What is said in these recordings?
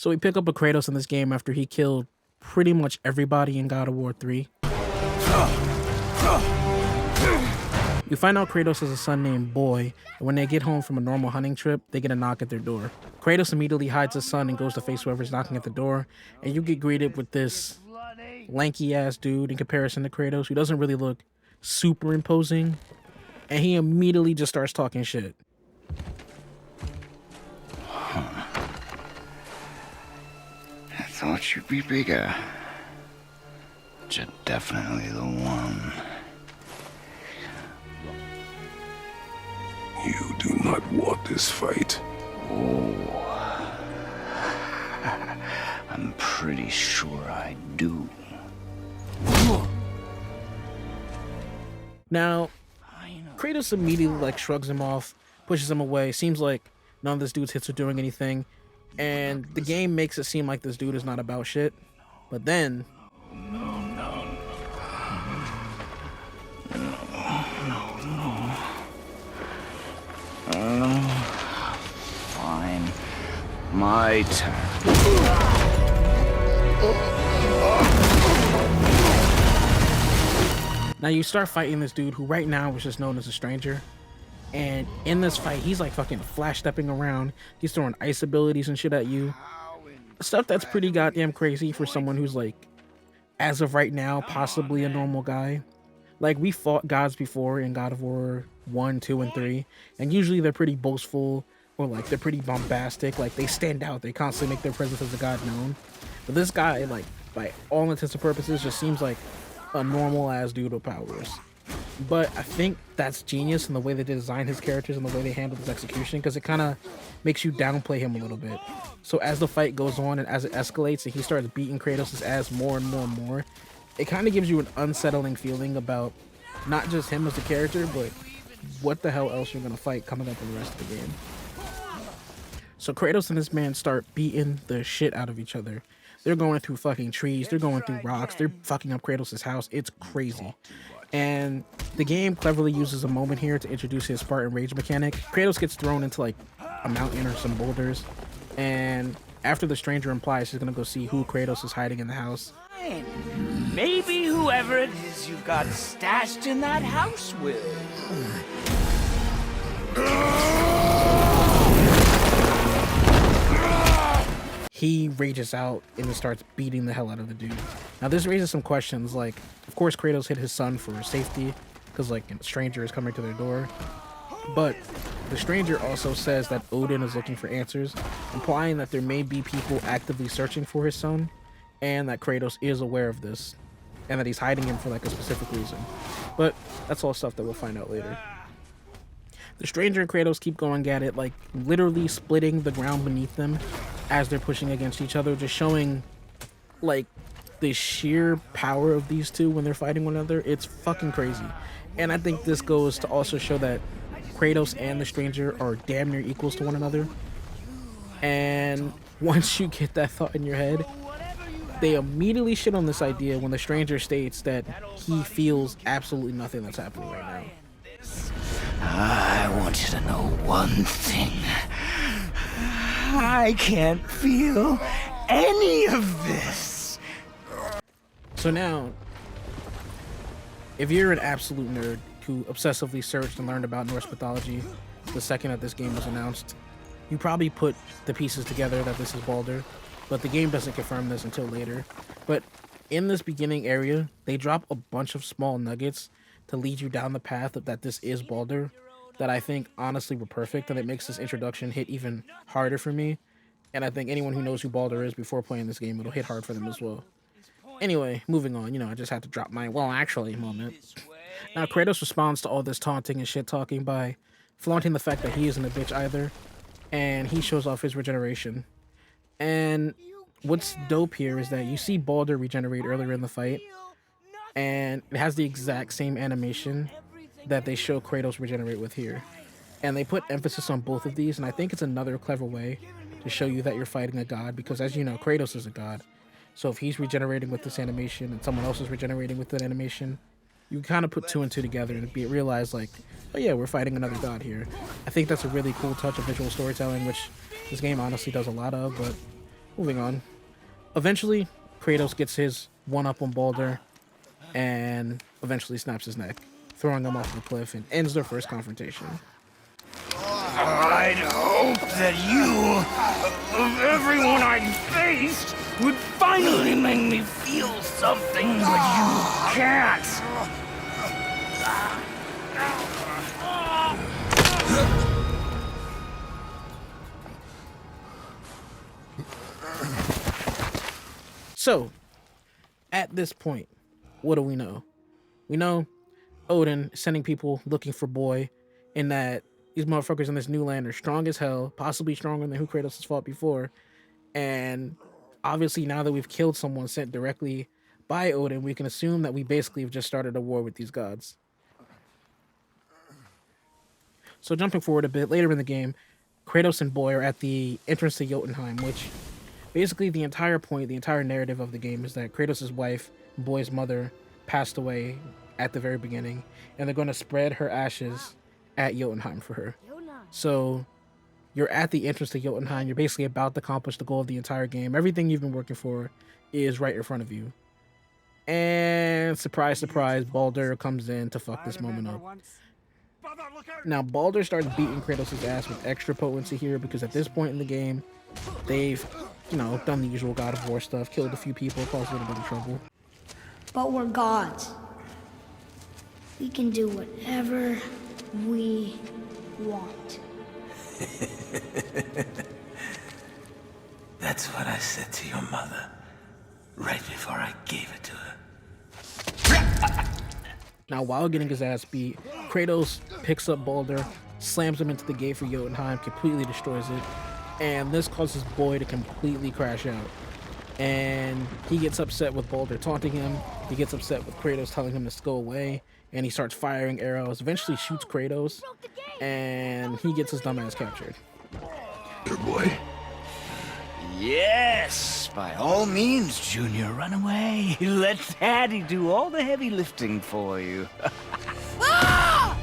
So we pick up a Kratos in this game after he killed pretty much everybody in God of War 3. We find out Kratos has a son named Boy, and when they get home from a normal hunting trip, they get a knock at their door. Kratos immediately hides his son and goes to face whoever's knocking at the door, and you get greeted with this lanky ass dude in comparison to Kratos who doesn't really look super imposing, and he immediately just starts talking shit. I thought you'd be bigger. But you're definitely the one. You do not want this fight. Oh. I'm pretty sure I do. Now, Kratos immediately shrugs him off, pushes him away. Seems like none of this dude's hits are doing anything, and the game makes it seem like this dude is not about shit. But then, Fine. My turn. now you start fighting this dude who right now is just known as a stranger. And in this fight, he's fucking flash stepping around. He's throwing ice abilities and shit at you. Stuff that's pretty goddamn crazy for someone who's as of right now, possibly a normal guy. We fought gods before in God of War 1, 2, and 3. And usually they're pretty boastful or they're pretty bombastic. They stand out. They constantly make their presence as a god known. But this guy, by all intents and purposes, just seems like a normal ass dude with powers. But I think that's genius in the way they design his characters and the way they handle his execution, because it kind of makes you downplay him a little bit. So as the fight goes on and as it escalates and he starts beating Kratos' ass more and more and more, it kind of gives you an unsettling feeling about not just him as a character, but what the hell else you're going to fight coming up in the rest of the game. So Kratos and this man start beating the shit out of each other. They're going through fucking trees, they're going through rocks, they're fucking up Kratos' house. It's crazy. And the game cleverly uses a moment here to introduce his Spartan Rage mechanic. Kratos gets thrown into a mountain or some boulders, and after the stranger implies he's gonna go see who Kratos is hiding in the house. Maybe whoever it is you've got stashed in that house will. He rages out and then starts beating the hell out of the dude. Now this raises some questions, of course Kratos hit his son for safety, because a stranger is coming to their door. But the stranger also says that Odin is looking for answers, implying that there may be people actively searching for his son, and that Kratos is aware of this, and that he's hiding him for a specific reason. But that's all stuff that we'll find out later. The stranger and Kratos keep going at it, literally splitting the ground beneath them as they're pushing against each other, just showing the sheer power of these two when they're fighting one another. It's fucking crazy. And I think this goes to also show that Kratos and the stranger are damn near equals to one another. And once you get that thought in your head, they immediately shit on this idea when the stranger states that he feels absolutely nothing that's happening right now. I want you to know one thing. I can't feel any of this. So now, if you're an absolute nerd who obsessively searched and learned about Norse mythology the second that this game was announced, you probably put the pieces together that this is Baldur, but the game doesn't confirm this until later. But in this beginning area, they drop a bunch of small nuggets to lead you down the path that this is Baldur, that I think honestly were perfect, and it makes this introduction hit even harder for me. And I think anyone who knows who Baldur is before playing this game, it'll hit hard for them as well. Anyway, moving on, I just had to drop my well actually moment. Now Kratos responds to all this taunting and shit talking by flaunting the fact that he isn't a bitch either, and he shows off his regeneration. And what's dope here is that you see Baldur regenerate earlier in the fight, and it has the exact same animation that they show Kratos regenerate with here. And they put emphasis on both of these, and I think it's another clever way to show you that you're fighting a god, because as you know, Kratos is a god. So if he's regenerating with this animation and someone else is regenerating with that animation, you kind of put two and two together and realize oh yeah, we're fighting another god here. I think that's a really cool touch of visual storytelling, which this game honestly does a lot of, but Moving on. Eventually, Kratos gets his one up on Baldur and eventually snaps his neck, throwing him off the cliff and ends their first confrontation. I'd hope that you, of everyone I'd faced, would finally make me feel something, but you can't. So, at this point, what do we know? We know Odin is sending people looking for Boy, and that these motherfuckers in this new land are strong as hell, possibly stronger than who Kratos has fought before. And obviously, now that we've killed someone sent directly by Odin, we can assume that we basically have just started a war with these gods. So, jumping forward a bit, later in the game, Kratos and Boy are at the entrance to Jotunheim, which basically the entire point, the entire narrative of the game is that Kratos' wife, Boy's mother, passed away at the very beginning, and they're going to spread her ashes at Jotunheim for her. So you're at the entrance to Jotunheim. You're basically about to accomplish the goal of the entire game. Everything you've been working for is right in front of you. And surprise, surprise, Baldur comes in to fuck this moment up. Now, Baldur starts beating Kratos' ass with extra potency here because at this point in the game, they've, done the usual God of War stuff, killed a few people, caused a little bit of trouble. But we're gods. We can do whatever we want. That's what I said to your mother, right before I gave it to her. Now, while getting his ass beat, Kratos picks up Baldur, slams him into the gate for Jotunheim, completely destroys it, and this causes Boy to completely crash out. And he gets upset with Baldur taunting him, he gets upset with Kratos telling him to go away, and he starts firing arrows, eventually shoots Kratos, and he gets his dumbass captured. Dear boy. Yes, by all means, Junior, run away. Let Daddy do all the heavy lifting for you. Let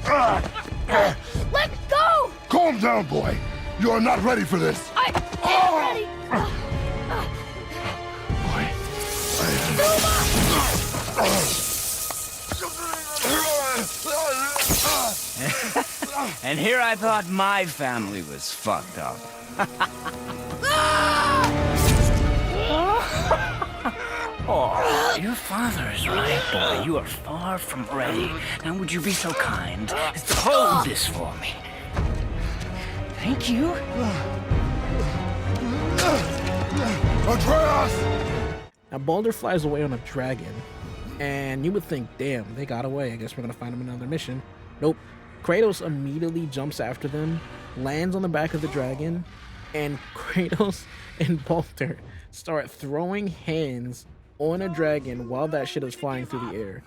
go! Calm down, boy. You are not ready for this. I'm ready! And here I thought my family was fucked up. Oh, your father is right, boy. You are far from ready. Now, would you be so kind as to hold this for me? Thank you. Atreus! Now, Baldur flies away on a dragon, and you would think, damn, they got away. I guess we're gonna find them in another mission. Nope. Kratos immediately jumps after them, lands on the back of the dragon, and Kratos and Baldur start throwing hands on a dragon while that shit is flying through the air.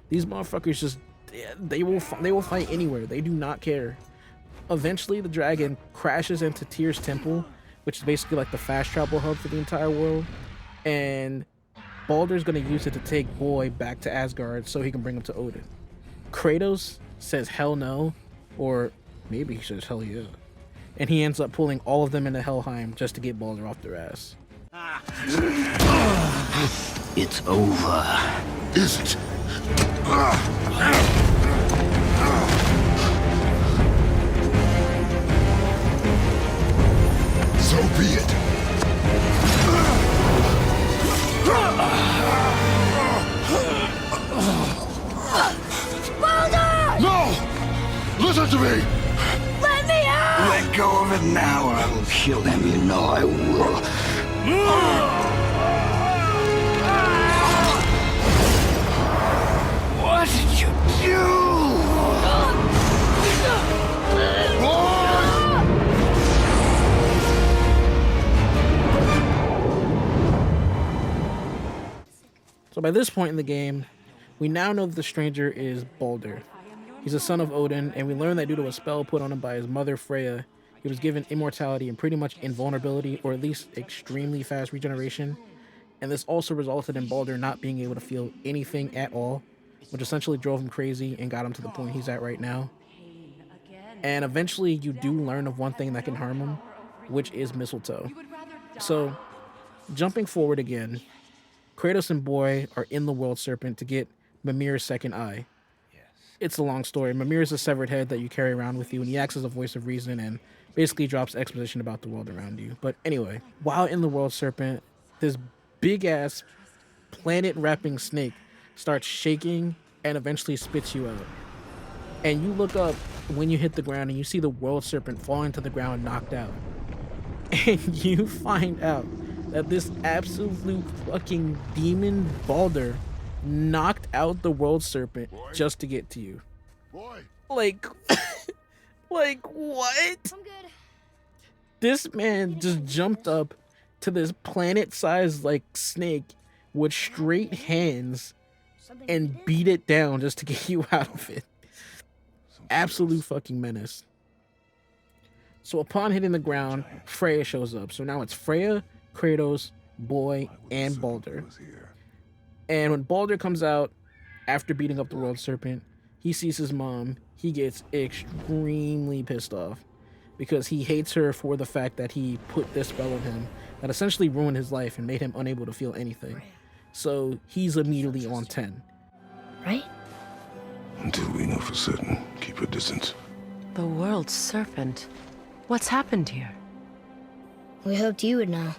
These motherfuckers just, they will fight anywhere. They do not care. Eventually, the dragon crashes into Tyr's temple, which is basically like the fast travel hub for the entire world, and Baldur's gonna use it to take Boy back to Asgard so he can bring him to Odin. Kratos says hell no, or maybe he says hell yeah, and he ends up pulling all of them into Helheim just to get Baldur off their ass. It's over. Is it? So be it. Baldur! No! Listen to me! Let me out! Let go of it now or I will kill him. You know I will. What did you do? So by this point in the game, we now know that the stranger is Baldur. He's a son of Odin, and we learn that due to a spell put on him by his mother Freya, he was given immortality and pretty much invulnerability, or at least extremely fast regeneration. And this also resulted in Baldur not being able to feel anything at all, which essentially drove him crazy and got him to the point he's at right now. And eventually you do learn of one thing that can harm him, which is mistletoe. So Jumping forward again, Kratos and Boy are in the World Serpent to get Mimir's second eye. It's a long story. Mimir is a severed head that you carry around with you, and he acts as a voice of reason and basically drops exposition about the world around you. But anyway, while in the World Serpent, this big-ass planet-wrapping snake starts shaking and eventually spits you out. And you look up when you hit the ground and you see the World Serpent falling to the ground knocked out. And you find out that this absolute fucking demon Baldur knocked out the World Serpent just to get to you. Boy, Like, like what? I'm good. This man just jumped up to this planet-sized like snake with straight hands and beat it down just to get you out of it. Absolute fucking menace. So upon hitting the ground, Freya shows up. So now it's Freya, Kratos, Boy, and Baldur. And when Baldur comes out after beating up the World Serpent, he sees his mom. He gets extremely pissed off because he hates her for the fact that he put this spell on him that essentially ruined his life and made him unable to feel anything. So he's immediately on 10. Right? until we know for certain, keep a distance. The world serpent. What's happened here? We hoped you would know.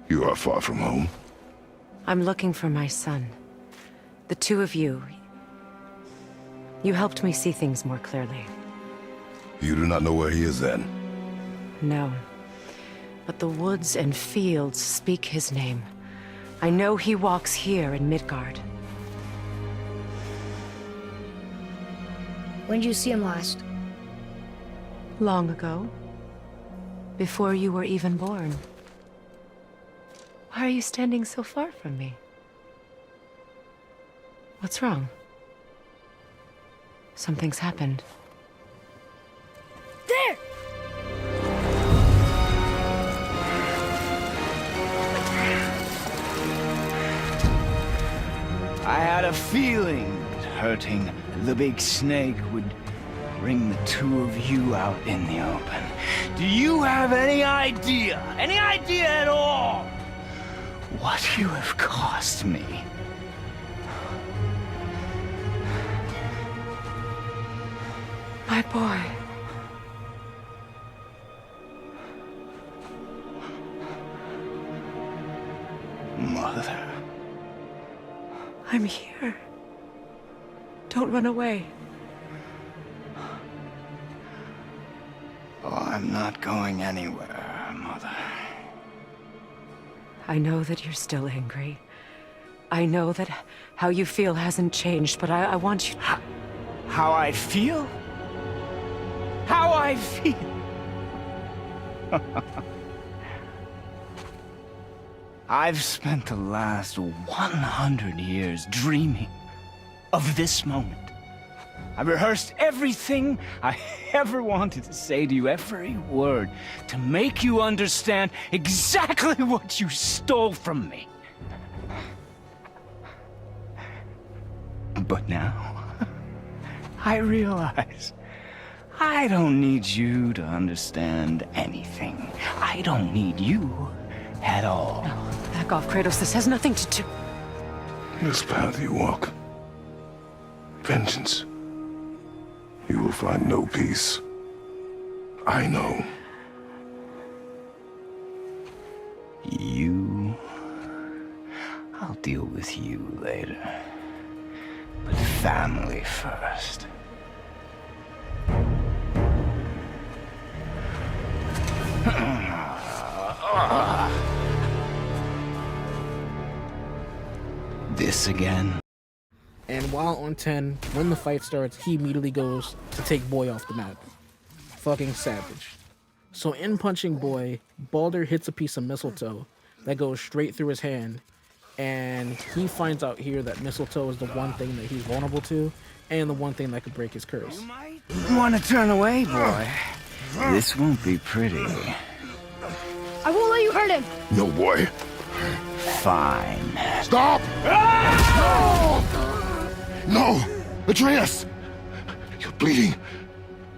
You are far from home. I'm looking for my son. The two of you. You helped me see things more clearly. You do not know where he is then? No. But the woods and fields speak his name. I know he walks here in Midgard. When did you see him last? Long ago. Before you were even born. Why are you standing so far from me? What's wrong? Something's happened. There! I had a feeling that hurting the big snake would bring the two of you out in the open. Do you have any idea at all, what you have cost me? My boy. Mother. I'm here. Don't run away. Oh, I'm not going anywhere, Mother. I know that you're still angry. I know that how you feel hasn't changed, but I want you... How I feel? How I feel? I've spent the last 100 years dreaming of this moment. I rehearsed everything I ever wanted to say to you, every word, to make you understand exactly what you stole from me. But now, I realize I don't need you to understand anything. I don't need you at all. No, back off, Kratos. This has nothing to do... This path you walk, vengeance, you will find no peace. I know. You... I'll deal with you later. But family first. This again? And while on 10, when the fight starts, he immediately goes to take Boy off the map. Fucking savage. So in punching Boy, Baldur hits a piece of mistletoe that goes straight through his hand, and he finds out here that mistletoe is the one thing that he's vulnerable to, and the one thing that could break his curse. You want to turn away, boy? This won't be pretty. I won't let you hurt him! No, boy. Fine. Stop! No! No! Atreus! You're bleeding.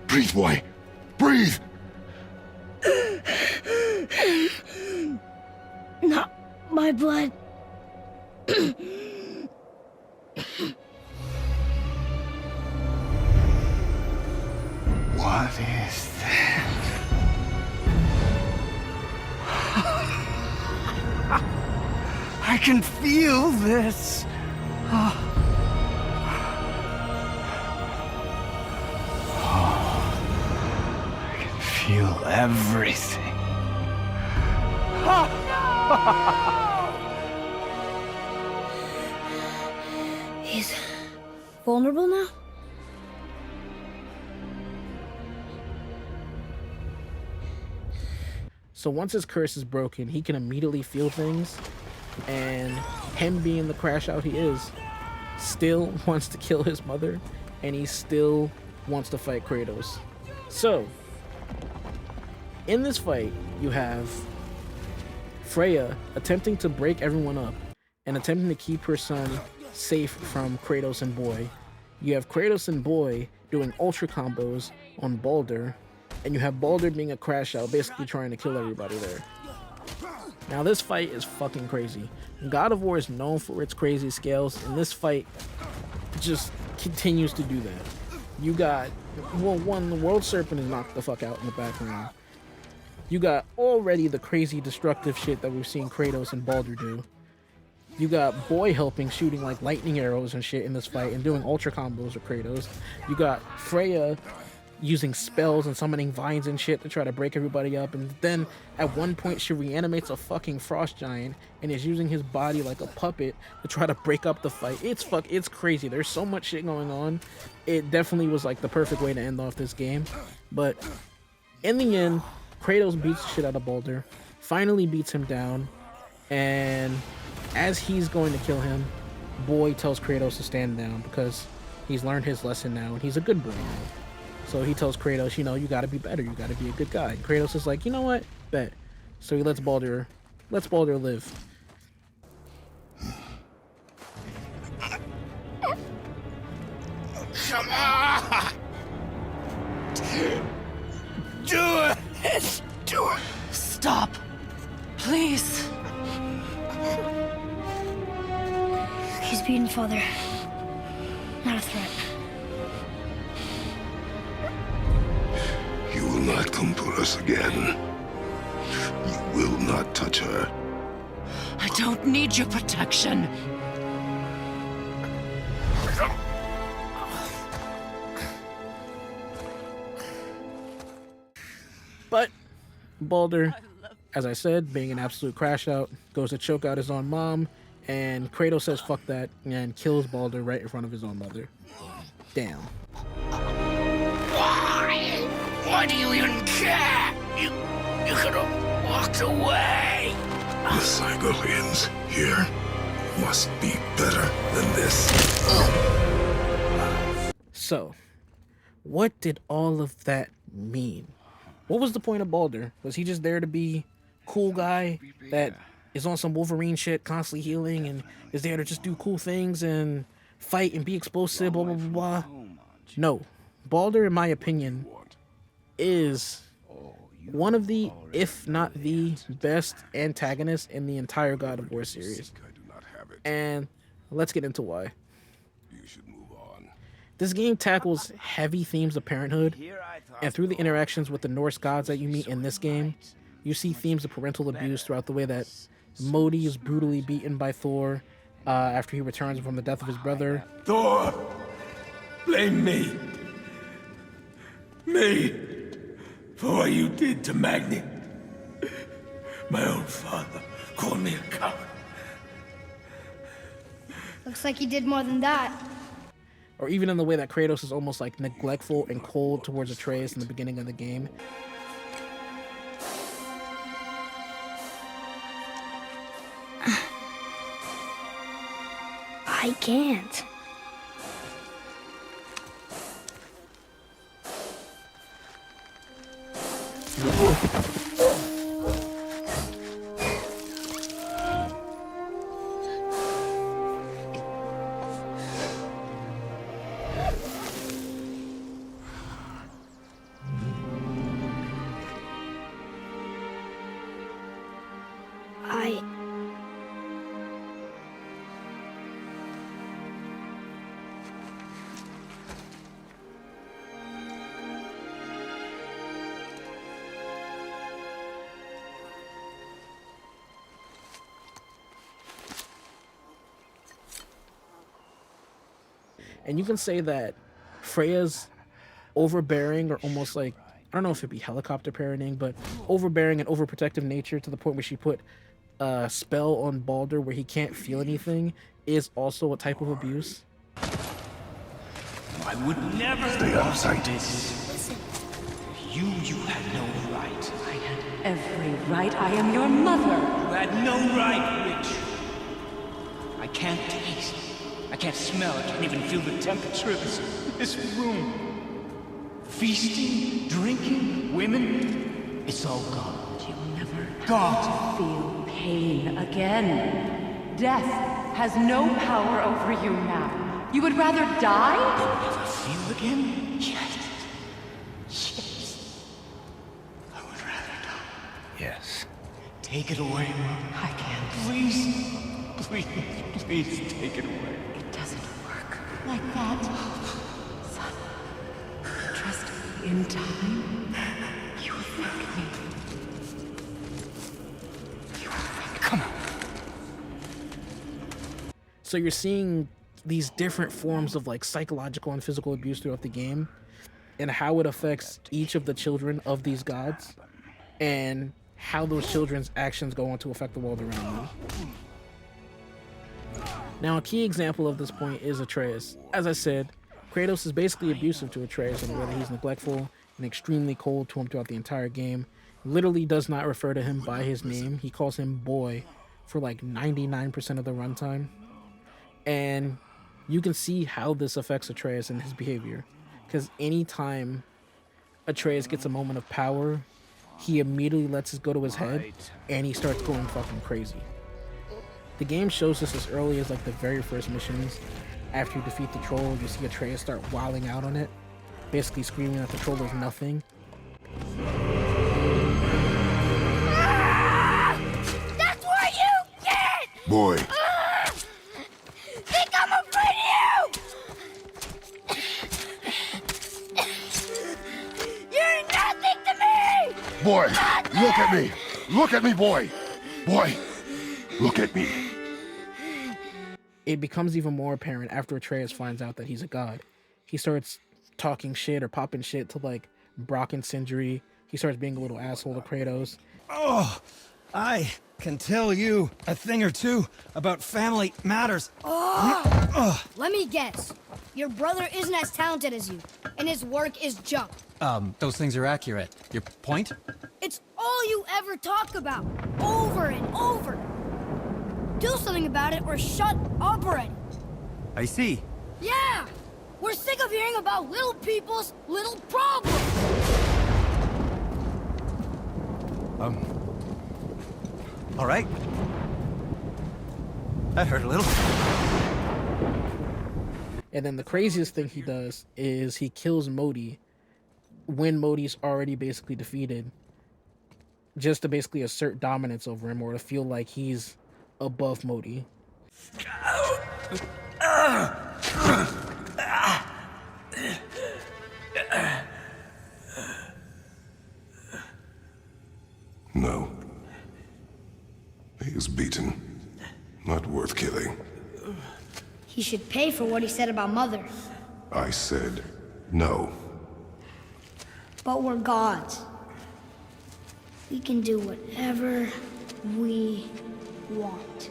Breathe, boy. Breathe! Not my blood. What is that? I can feel this. I can feel everything. He's vulnerable now? So once his curse is broken, he can immediately feel things, and him being the crash out he is, still wants to kill his mother, and he still wants to fight Kratos. So, in this fight, you have Freya attempting to break everyone up and attempting to keep her son safe from Kratos and Boy. You have Kratos and Boy doing ultra combos on Baldur, and you have Baldur being a crash out, basically trying to kill everybody there. Now this fight is fucking crazy. God of War is known for its crazy scales, and this fight just continues to do that. You got, well, one, the World Serpent is knocked the fuck out in the background. You got already the crazy destructive shit that we've seen Kratos and Baldur do. You got Boy helping, shooting like lightning arrows and shit in this fight and doing ultra combos with Kratos. You got Freya using spells and summoning vines and shit to try to break everybody up, and then at one point she reanimates a fucking frost giant and is using his body like a puppet to try to break up the fight. It's crazy. There's so much shit going on. It definitely was like the perfect way to end off this game. But in the end, Kratos beats the shit out of Baldur, finally beats him down, and as he's going to kill him, Boy tells Kratos to stand down because he's learned his lesson now and he's a good boy now. So he tells Kratos, you know, you gotta be better, you gotta be a good guy. And Kratos is like, you know what? Bet. So he lets Baldur live. Come on! Do it! Do it! Stop. Please. He's beaten Father. Not a threat. You will not come for us again. You will not touch her. I don't need your protection. But Baldur, as I said, being an absolute crash out, goes to choke out his own mom, and Kratos says fuck that and kills Baldur right in front of his own mother. Damn. Why do you even care? You could have walked away. The Cyberlians here must be better than this. So, what did all of that mean? What was the point of Baldur? Was he just there to be cool guy that is on some Wolverine shit, constantly healing, and is there to just do cool things and fight and be explosive, blah, blah, blah, blah? No. Baldur, in my opinion, is one of the, if not the best antagonist in the entire God of War series. And let's get into why. You should move on. This game tackles heavy themes of parenthood, and through the interactions with the Norse gods that you meet in this game, you see themes of parental abuse throughout the way that Modi is brutally beaten by Thor after he returns from the death of his brother. Thor! Blame me! Me! For what you did to Magni. My own father called me a coward. Looks like he did more than that. Or even in the way that Kratos is almost like neglectful and cold towards Atreus in the beginning of the game. I can't. And you can say that Freya's overbearing, or almost like, I don't know if it'd be helicopter parenting, but overbearing and overprotective nature to the point where she put a spell on Baldur where he can't feel anything, is also a type of abuse. I would never Stay out of sight. this. You had no right. I had every right. I am your mother. You had no right, witch. I can't taste. I can't smell. I can't even feel the temperature of this room. Feasting, drinking, women. It's all gone. You'll never Gone. feel pain again. Death has no power over you now. You would rather die? Never feel again? Yes. Yes. I would rather die. Yes. Take it away, Mom. I can't. Please. Please take it away. It doesn't work like that. Son, trust me. In time, you will thank me. You will thank me. Come on. So you're seeing these different forms of like psychological and physical abuse throughout the game, and how it affects each of the children of these gods, and how those children's actions go on to affect the world around them. Now, a key example of this point is Atreus. As I said, Kratos is basically abusive to Atreus in the way that he's neglectful and extremely cold to him throughout the entire game. Literally does not refer to him by his name. He calls him boy for like 99% of the runtime. And you can see how this affects Atreus and his behavior. Because anytime Atreus gets a moment of power, he immediately lets it go to his head and he starts going fucking crazy. The game shows this as early as like the very first missions. After you defeat the troll, you see Atreus start wilding out on it, basically screaming that the troll is nothing. That's what you get! Boy, Think I'm afraid of you! You're nothing to me! boy, look at me. Look at me, boy. Boy, look at me. It becomes even more apparent after Atreus finds out that he's a god. He starts talking shit or popping shit to like Brock and Sindri. He starts being a little asshole to Kratos. Oh, I can tell you a thing or two about family matters. Let me guess. Your brother isn't as talented as you, and his work is junk. Those things are accurate. Your point? It's all you ever talk about, over and over. Do something about it or shut up already. I see. Yeah! We're sick of hearing about little people's little problems! All right. That hurt a little. And then the craziest thing he does is he kills Modi when Modi's already basically defeated, just to basically assert dominance over him or to feel like he's above Modi. No. He is beaten. Not worth killing. He should pay for what he said about Mother. I said no. But we're gods. We can do whatever we want.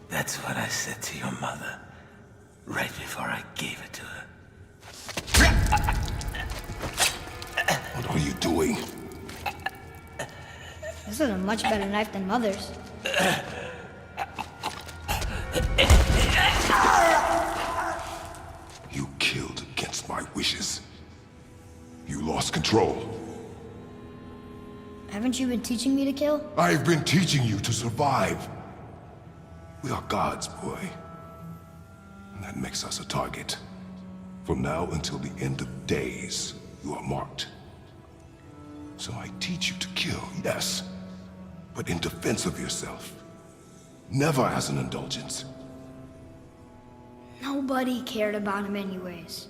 That's what I said to your mother, right before I gave it to her. What are you doing? This is a much better knife than Mother's. You killed against my wishes. You lost control. Haven't you been teaching me to kill? I've been teaching you to survive. We are gods, boy. And that makes us a target. From now until the end of days, you are marked. So I teach you to kill, yes, but in defense of yourself. Never as an indulgence. Nobody cared about him anyways.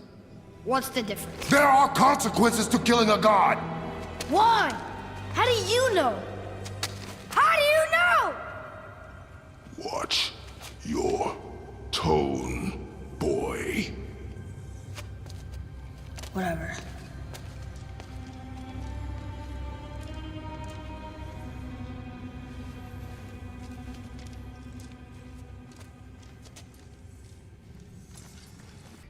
What's the difference? There are consequences to killing a god! Why? How do you know? How do you know? Watch Your tone, boy. Whatever.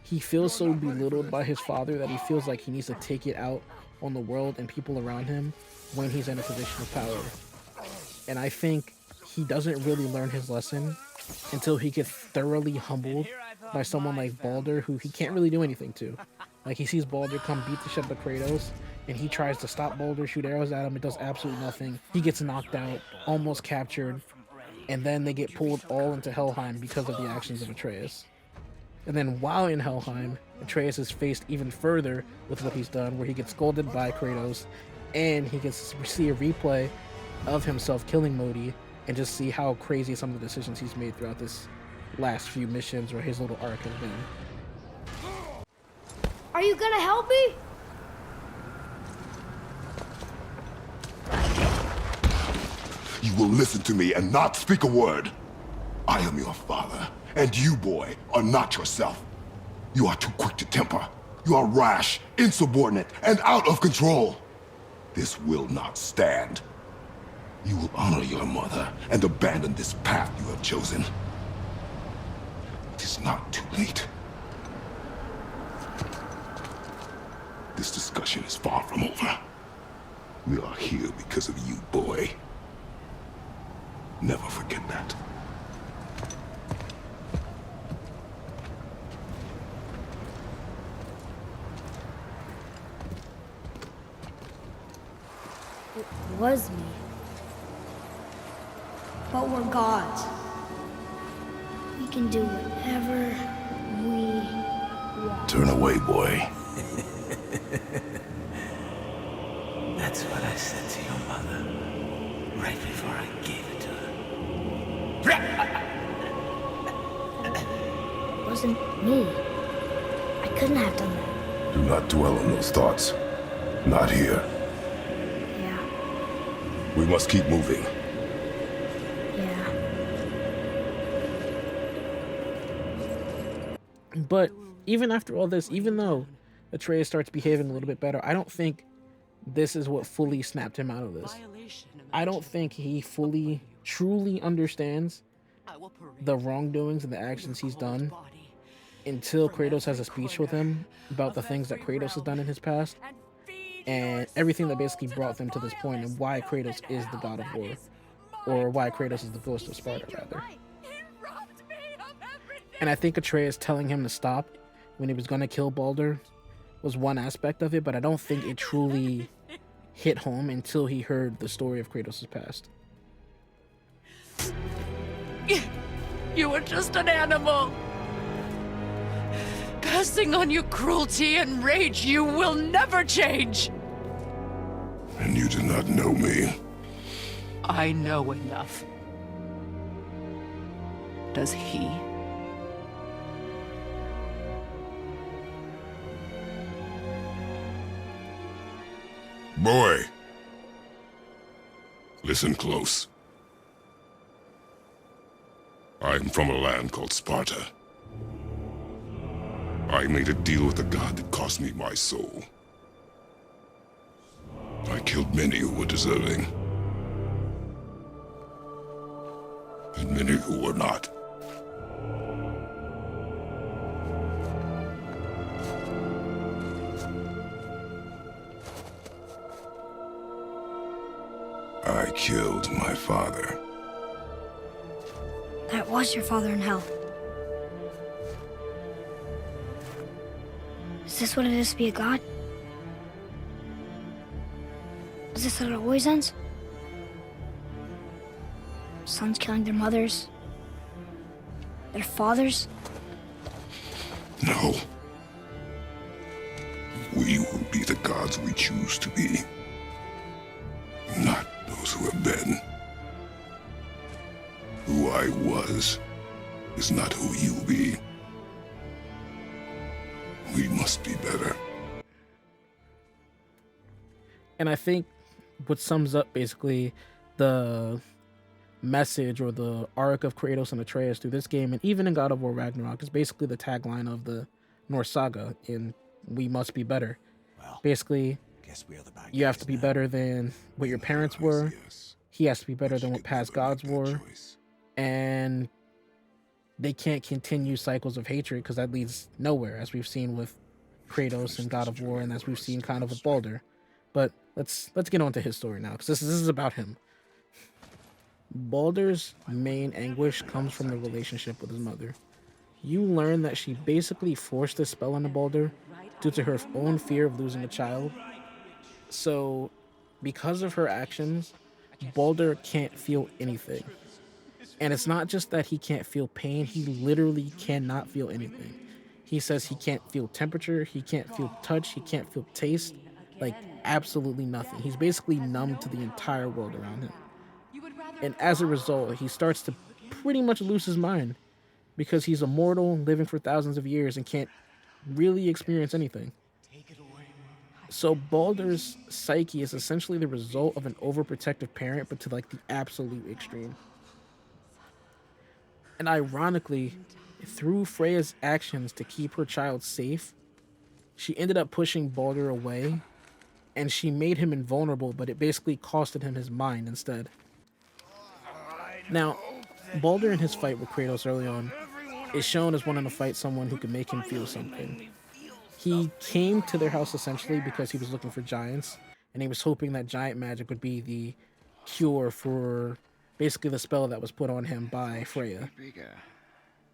He feels so belittled by his father that he feels like he needs to take it out on the world and people around him when he's in a position of power. And I think he doesn't really learn his lesson until he gets thoroughly humbled by someone like Baldur, who he can't really do anything to. Like, he sees Baldur come beat the shit out of Kratos, and he tries to stop Baldur, shoot arrows at him. It does absolutely nothing. He gets knocked out, almost captured, and then they get pulled all into Helheim because of the actions of Atreus. And then while in Helheim, Atreus is faced even further with what he's done, where he gets scolded by Kratos, and he gets to see a replay of himself killing Modi, and just see how crazy some of the decisions he's made throughout this last few missions or his little arc has been. Are you gonna help me? You will listen to me and not speak a word. I am your father, and you, boy, are not yourself. You are too quick to temper. You are rash, insubordinate, and out of control. This will not stand. You will honor your mother and abandon this path you have chosen. It is not too late. This discussion is far from over. We are here because of you, boy. Never forget that. It was me. But we're gods. We can do whatever we want. Turn away, boy. That's what I said to your mother right before I gave it to her. It wasn't me. I couldn't have done that. Do not dwell on those thoughts. Not here. Yeah. We must keep moving. Yeah. But even after all this, even though Atreus starts behaving a little bit better, I don't think this is what fully snapped him out of this. I don't think he fully, truly understands the wrongdoings and the actions he's done until Kratos has a speech with him about the things that Kratos has done in his past and everything that basically brought them to this point, and why Kratos is the god of war, or why Kratos is the ghost of Sparta, rather. And I think Atreus telling him to stop when he was going to kill Baldur was one aspect of it, but I don't think it truly hit home until he heard the story of Kratos' past. You were just an animal. Passing on your cruelty and rage, you will never change. And you do not know me. I know enough. Does he? Boy. Listen close. I am from a land called Sparta. I made a deal with the god that cost me my soul. I killed many who were deserving. And many who were not. I killed my father. That was your father in hell. Is this what it is to be a god? Is this how it always ends? Sons killing their mothers? Their fathers? No. We will be the gods we choose to be. Not those who have been. Who I was is not who you be. We must be better. And I think what sums up basically the message or the arc of Kratos and Atreus through this game, and even in God of War Ragnarok, is basically the tagline of the Norse Saga in "We must be better." Well, Basically, guess we are the bad you have guys to be now. better than what your parents were. Yes. He has to be better But than you what could past never make gods that were, choice. and they can't continue cycles of hatred because that leads nowhere, as we've seen with Kratos and God of War, and as we've seen kind of with Baldur. But let's get on to his story now, because this is about him. Baldur's main anguish comes from the relationship with his mother. You learn that she basically forced this spell onto Baldur due to her own fear of losing a child. So, because of her actions, Baldur can't feel anything. And it's not just that he can't feel pain, he literally cannot feel anything. He says he can't feel temperature, he can't feel touch, he can't feel taste, like absolutely nothing. He's basically numb to the entire world around him. And as a result, he starts to pretty much lose his mind because he's immortal, living for thousands of years, and can't really experience anything. So Baldur's psyche is essentially the result of an overprotective parent, but to like the absolute extreme. And ironically, through Freya's actions to keep her child safe, she ended up pushing Baldur away, and she made him invulnerable, but it basically costed him his mind instead. Now, Baldur in his fight with Kratos early on is shown as wanting to fight someone who can make him feel something. He came to their house essentially because he was looking for giants, and he was hoping that giant magic would be the cure for basically the spell that was put on him by Freya.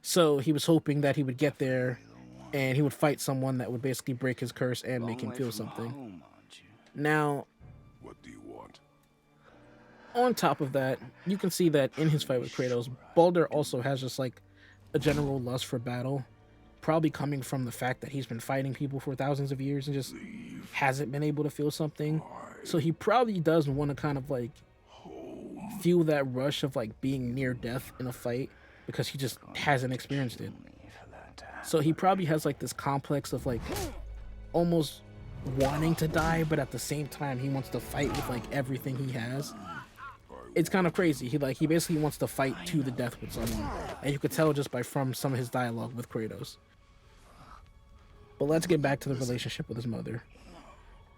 So he was hoping that he would get there and he would fight someone that would basically break his curse and make him feel something. Now, What do you want? on top of that, you can see that in his fight with Kratos, Baldur also has just like a general lust for battle, probably coming from the fact that he's been fighting people for thousands of years and just hasn't been able to feel something. So he probably does want to kind of like feel that rush of like being near death in a fight because he just hasn't experienced it. So he probably has like this complex of like almost wanting to die, but at the same time he wants to fight with like everything he has. It's kind of crazy. He basically wants to fight to the death with someone, and you could tell just by from some of his dialogue with Kratos. But let's get back to the relationship with his mother.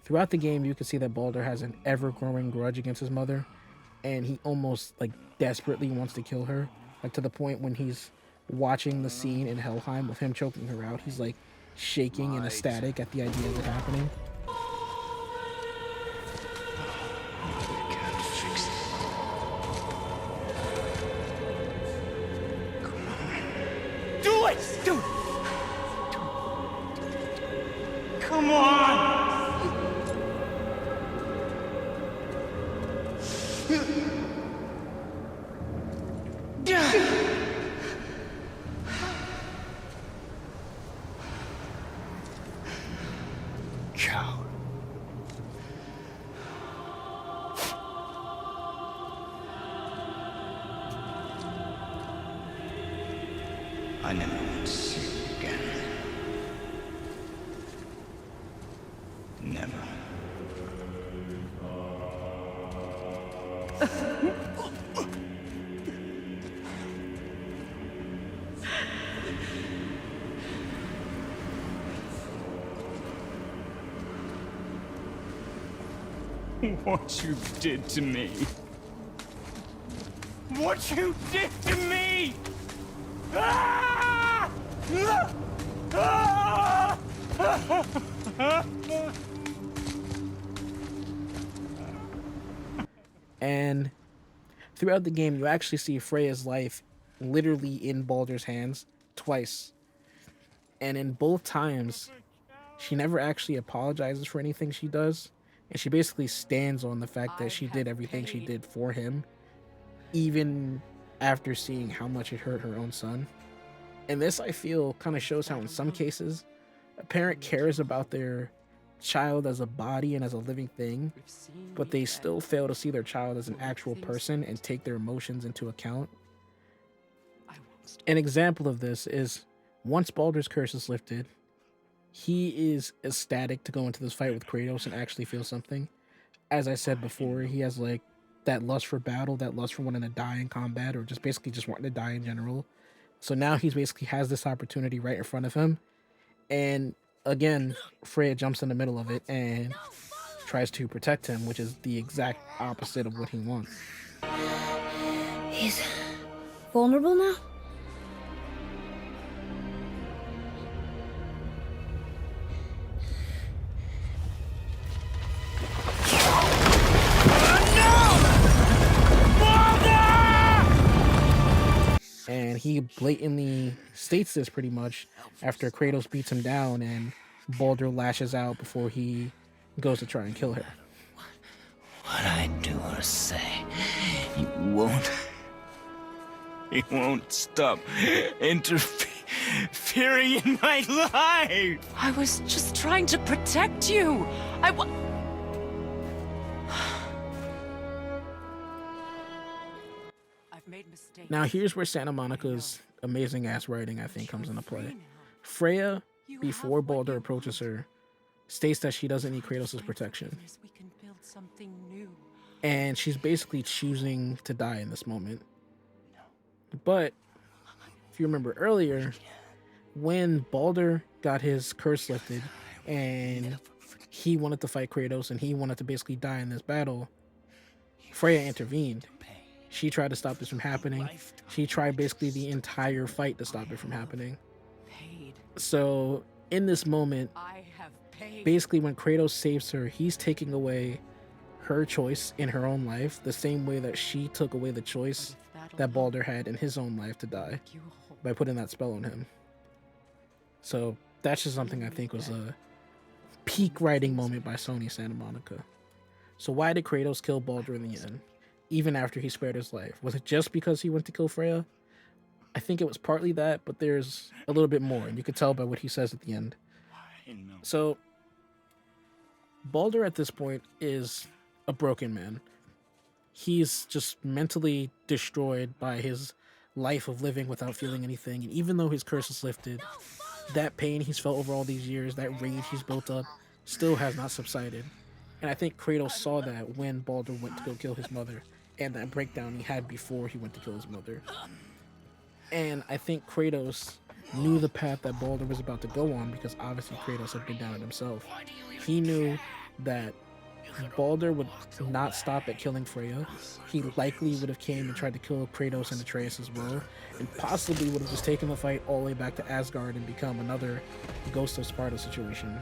Throughout the game, you can see that Baldur has an ever-growing grudge against his mother, and he almost like desperately wants to kill her, like to the point when he's watching the scene in Helheim with him choking her out, he's like shaking and ecstatic at the idea of it happening. Do it! Do it! Come on! Coward. I never want to see you again. Never. What you did to me. What you did to me! Ah! Ah! And throughout the game, you actually see Freya's life literally in Baldur's hands twice. And in both times, she never actually apologizes for anything she does. And she basically stands on the fact that she did everything she did for him, even after seeing how much it hurt her own son. And this, I feel, kind of shows how in some cases, a parent cares about their child as a body and as a living thing, but they still fail to see their child as an actual person and take their emotions into account. An example of this is once Baldur's curse is lifted, he is ecstatic to go into this fight with Kratos and actually feel something. As I said before, he has like that lust for battle, that lust for wanting to die in combat, or just basically just wanting to die in general. So now he's basically has this opportunity right in front of him, and again, Freya jumps in the middle of it and tries to protect him, which is the exact opposite of what he wants. He's vulnerable now? And he blatantly states this pretty much after Kratos beats him down and Baldur lashes out before he goes to try and kill her. What I do or say, you won't. You won't stop interfering in my life. I was just trying to protect you. I've made mistakes. Now here's where Santa Monica's amazing ass writing, I think, comes into play. Freya, before Baldur approaches her, states that she doesn't need Kratos' protection. We can build something new. And she's basically choosing to die in this moment. But if you remember earlier, when Baldur got his curse lifted and he wanted to fight Kratos and he wanted to basically die in this battle, Freya intervened. She tried to stop this from happening. She tried basically the entire fight to stop it from happening. So in this moment, basically when Kratos saves her, he's taking away her choice in her own life, the same way that she took away the choice that Baldur had in his own life to die by putting that spell on him. So that's just something I think was a peak writing moment by Sony Santa Monica. So why did Kratos kill Baldur in the end, even after he spared his life? Was it just because he went to kill Freya? I think it was partly that, but there's a little bit more, and you can tell by what he says at the end. So Baldur at this point is a broken man. He's just mentally destroyed by his life of living without feeling anything. And even though his curse is lifted, that pain he's felt over all these years, that rage he's built up, still has not subsided. And I think Kratos saw that when Baldur went to go kill his mother, and that breakdown he had before he went to kill his mother. And I think Kratos knew the path that Baldur was about to go on, because obviously Kratos had been down it himself. He knew that Baldur would not stop at killing Freya. He likely would have came and tried to kill Kratos and Atreus as well, and possibly would have just taken the fight all the way back to Asgard and become another Ghost of Sparta situation.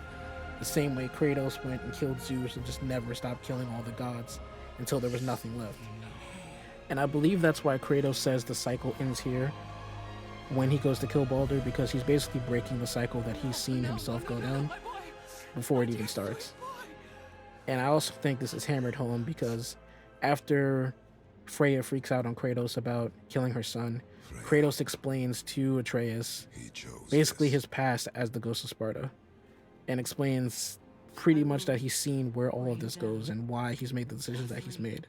The same way Kratos went and killed Zeus and just never stopped killing all the gods until there was nothing left. And I believe that's why Kratos says the cycle ends here when he goes to kill Baldur, because he's basically breaking the cycle that he's seen himself go down before it even starts. And I also think this is hammered home because after Freya freaks out on Kratos about killing her son, Kratos explains to Atreus basically his past as the Ghost of Sparta, and explains pretty much that he's seen where all of this goes and why he's made the decisions that he's made.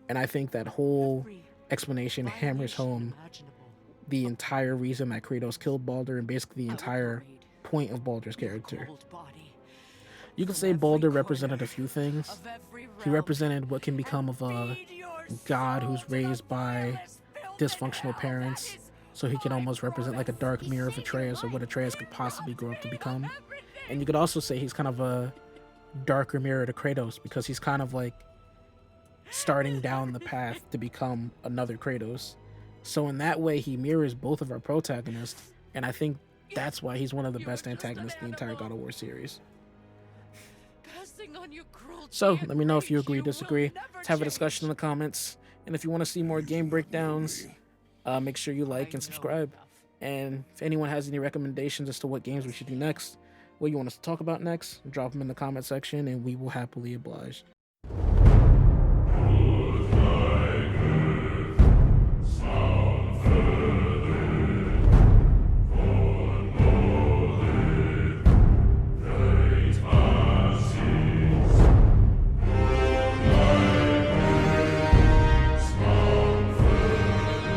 And I think that whole explanation hammers home the entire reason that Kratos killed Baldur and basically the entire point of Baldur's character. You could say Baldur represented a few things. He represented what can become of a god who's raised by dysfunctional parents, so he can almost represent like a dark mirror of Atreus, or what Atreus could possibly grow up to become. And you could also say he's kind of a darker mirror to Kratos, because he's kind of like starting down the path to become another Kratos. So in that way, he mirrors both of our protagonists, and I think that's why he's one of the best antagonists in the entire God of War series. So let me know if you agree or disagree. Let's have a discussion in the comments, and if you want to see more game breakdowns, make sure you like and subscribe. And if anyone has any recommendations as to what games we should do next, what you want us to talk about next, drop them in the comment section and we will happily oblige.